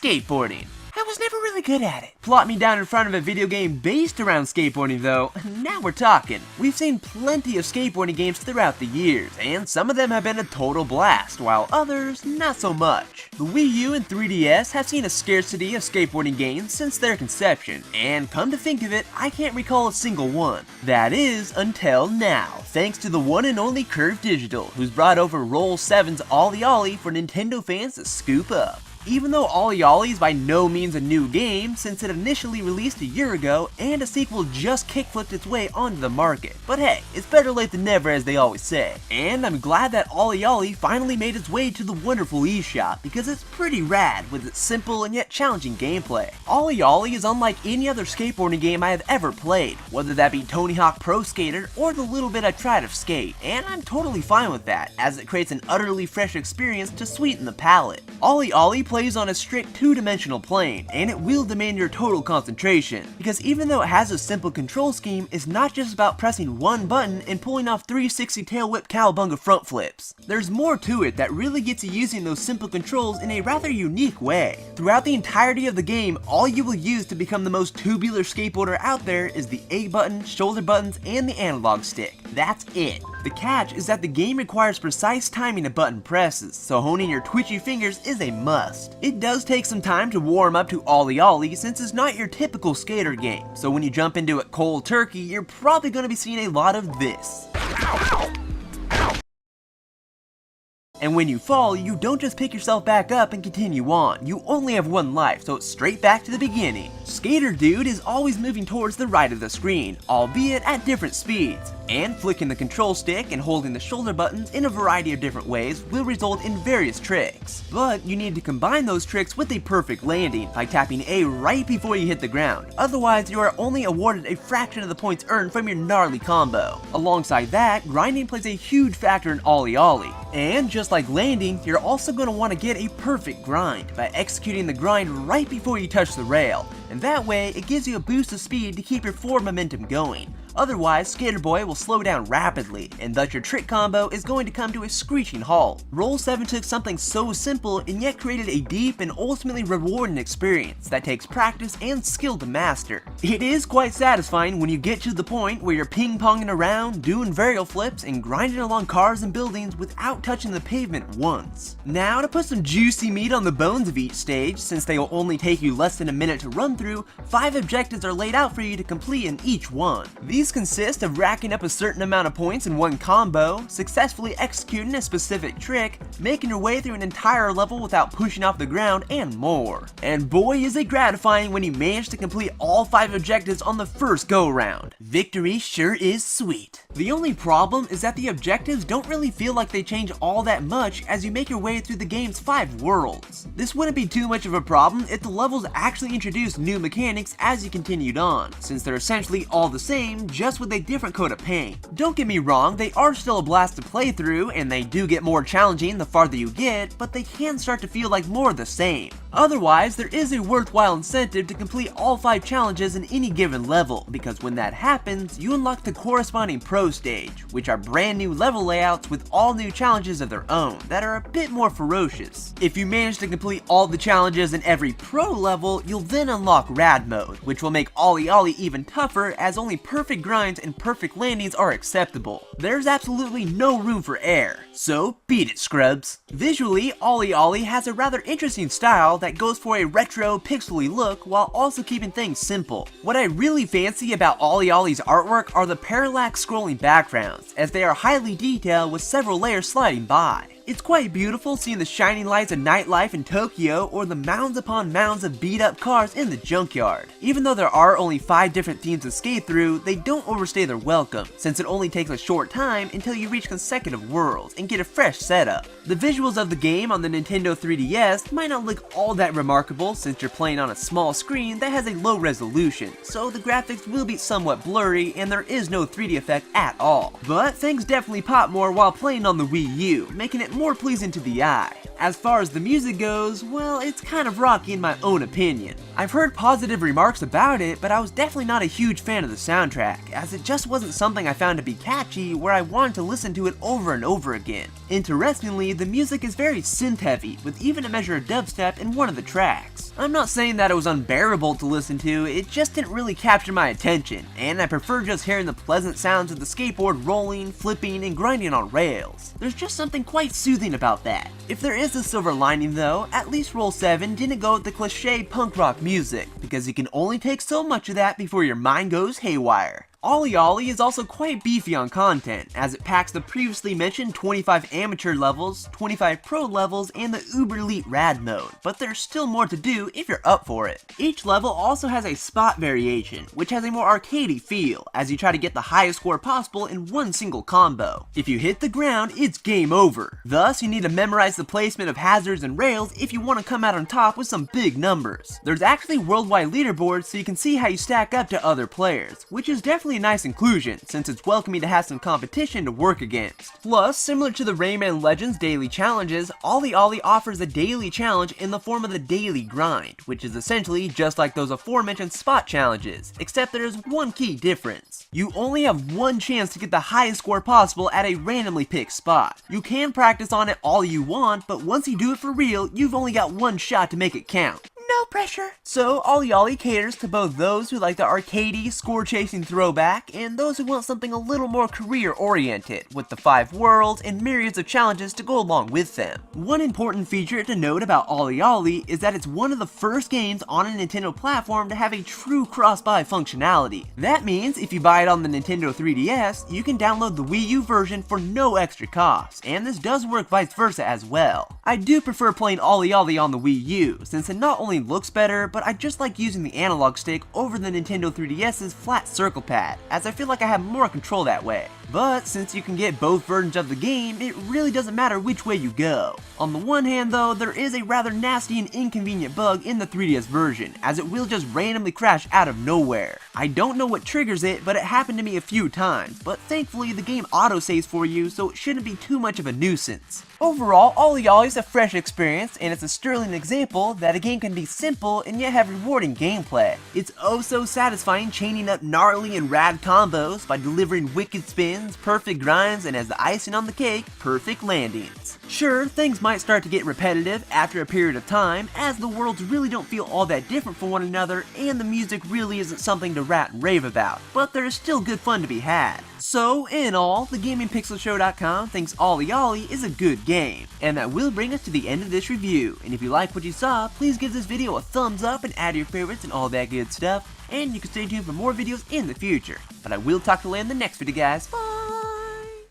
skateboarding. I was never really good at it. Plot me down in front of a video game based around skateboarding though, now we're talking. We've seen plenty of skateboarding games throughout the years, and some of them have been a total blast, while others not so much. The Wii U and 3DS have seen a scarcity of skateboarding games since their conception, and come to think of it, I can't recall a single one. That is, until now, thanks to the one and only Curve Digital, who's brought over Roll 7's OlliOlli for Nintendo fans to scoop up. Even though OlliOlli is by no means a new game, since it initially released a year ago, and a sequel just kickflipped its way onto the market. But hey, it's better late than never, as they always say. And I'm glad that OlliOlli finally made its way to the wonderful eShop, because it's pretty rad with its simple and yet challenging gameplay. OlliOlli is unlike any other skateboarding game I have ever played, whether that be Tony Hawk Pro Skater or the little bit I tried of Skate, and I'm totally fine with that, as it creates an utterly fresh experience to sweeten the palate. OlliOlli plays on a strict two-dimensional plane, and it will demand your total concentration, because even though it has a simple control scheme, it's not just about pressing one button and pulling off 360 tail whip cowabunga front flips. There's more to it that really gets you using those simple controls in a rather unique way. Throughout the entirety of the game, all you will use to become the most tubular skateboarder out there is the A button, shoulder buttons, and the analog stick. That's it. The catch is that the game requires precise timing of button presses, so honing your twitchy fingers is a must. It does take some time to warm up to OlliOlli since it's not your typical skater game, so when you jump into it cold turkey, you're probably going to be seeing a lot of this. And when you fall, you don't just pick yourself back up and continue on. You only have one life, so it's straight back to the beginning. Skater Dude is always moving towards the right of the screen, albeit at different speeds. And flicking the control stick and holding the shoulder buttons in a variety of different ways will result in various tricks. But you need to combine those tricks with a perfect landing by tapping A right before you hit the ground. Otherwise, you are only awarded a fraction of the points earned from your gnarly combo. Alongside that, grinding plays a huge factor in OlliOlli. And just like landing, you're also going to want to get a perfect grind by executing the grind right before you touch the rail. And that way, it gives you a boost of speed to keep your forward momentum going. Otherwise, Skater Boy will slow down rapidly, and thus your trick combo is going to come to a screeching halt. Roll 7 took something so simple and yet created a deep and ultimately rewarding experience that takes practice and skill to master. It is quite satisfying when you get to the point where you're ping-ponging around, doing varial flips, and grinding along cars and buildings without touching the pavement once. Now, to put some juicy meat on the bones of each stage, since they will only take you less than a minute to run through, 5 objectives are laid out for you to complete in each one. These consist of racking up a certain amount of points in one combo, successfully executing a specific trick, making your way through an entire level without pushing off the ground, and more. And boy is it gratifying when you manage to complete all 5 objectives on the first go-around. Victory sure is sweet. The only problem is that the objectives don't really feel like they change all that much as you make your way through the game's 5 worlds. This wouldn't be too much of a problem if the levels actually introduced new mechanics as you continued on, since they're essentially all the same, just with a different coat of paint. Don't get me wrong, they are still a blast to play through, and they do get more challenging the farther you get, but they can start to feel like more of the same. Otherwise, there is a worthwhile incentive to complete all 5 challenges in any given level, because when that happens, you unlock the corresponding Pro stage, which are brand new level layouts with all new challenges of their own that are a bit more ferocious. If you manage to complete all the challenges in every Pro level, you'll then unlock Rad Mode, which will make OlliOlli even tougher as only perfect grinds and perfect landings are acceptable. There's absolutely no room for error, so beat it, scrubs. Visually, OlliOlli has a rather interesting style that goes for a retro, pixely look while also keeping things simple. What I really fancy about OlliOlli's artwork are the parallax scrolling backgrounds, as they are highly detailed with several layers sliding by. It's quite beautiful seeing the shining lights of nightlife in Tokyo or the mounds upon mounds of beat up cars in the junkyard. Even though there are only 5 different themes to skate through, they don't overstay their welcome, since it only takes a short time until you reach consecutive worlds and get a fresh setup. The visuals of the game on the Nintendo 3DS might not look all that remarkable since you're playing on a small screen that has a low resolution, so the graphics will be somewhat blurry and there is no 3D effect at all. But things definitely pop more while playing on the Wii U, making it more pleasing to the eye. As far as the music goes, well, it's kind of rocky in my own opinion. I've heard positive remarks about it, but I was definitely not a huge fan of the soundtrack, as it just wasn't something I found to be catchy where I wanted to listen to it over and over again. Interestingly, the music is very synth-heavy, with even a measure of dubstep in one of the tracks. I'm not saying that it was unbearable to listen to, it just didn't really capture my attention, and I prefer just hearing the pleasant sounds of the skateboard rolling, flipping, and grinding on rails. There's just something quite soothing about that. If there is a silver lining though, at least Roll 7 didn't go with the cliche punk rock music, because you can only take so much of that before your mind goes haywire. OlliOlli is also quite beefy on content, as it packs the previously mentioned 25 amateur levels, 25 pro levels, and the uber elite rad mode, but there's still more to do if you're up for it. Each level also has a spot variation, which has a more arcadey feel, as you try to get the highest score possible in one single combo. If you hit the ground, it's game over. Thus, you need to memorize the placement of hazards and rails if you want to come out on top with some big numbers. There's actually worldwide leaderboards so you can see how you stack up to other players, which is definitely a nice inclusion, since it's welcoming to have some competition to work against. Plus, similar to the Rayman Legends daily challenges, OlliOlli offers a daily challenge in the form of the daily grind, which is essentially just like those aforementioned spot challenges, except there's one key difference. You only have one chance to get the highest score possible at a randomly picked spot. You can practice on it all you want, but once you do it for real, you've only got one shot to make it count. No pressure. So OlliOlli caters to both those who like the arcadey, score-chasing throwback, and those who want something a little more career-oriented, with the 5 worlds and myriads of challenges to go along with them. One important feature to note about OlliOlli is that it's one of the first games on a Nintendo platform to have a true cross-buy functionality. That means if you buy it on the Nintendo 3DS, you can download the Wii U version for no extra cost, and this does work vice versa as well. I do prefer playing OlliOlli on the Wii U, since it not only looks better, but I just like using the analog stick over the Nintendo 3DS's flat circle pad, as I feel like I have more control that way. But since you can get both versions of the game, it really doesn't matter which way you go. On the one hand though, there is a rather nasty and inconvenient bug in the 3DS version, as it will just randomly crash out of nowhere. I don't know what triggers it, but it happened to me a few times, but thankfully the game autosaves for you, so it shouldn't be too much of a nuisance. Overall, OlliOlli is a fresh experience, and it's a sterling example that a game can be simple and yet have rewarding gameplay. It's oh so satisfying chaining up gnarly and rad combos by delivering wicked spins, perfect grinds, and as the icing on the cake, perfect landings. Sure, things might start to get repetitive after a period of time, as the worlds really don't feel all that different from one another, and the music really isn't something to rat and rave about, but there is still good fun to be had. So, in all, thegamingpixelshow.com thinks OlliOlli is a good game. And that will bring us to the end of this review. And if you like what you saw, please give this video a thumbs up and add your favorites and all that good stuff. And you can stay tuned for more videos in the future. But I will talk to you in the next video, guys. Bye!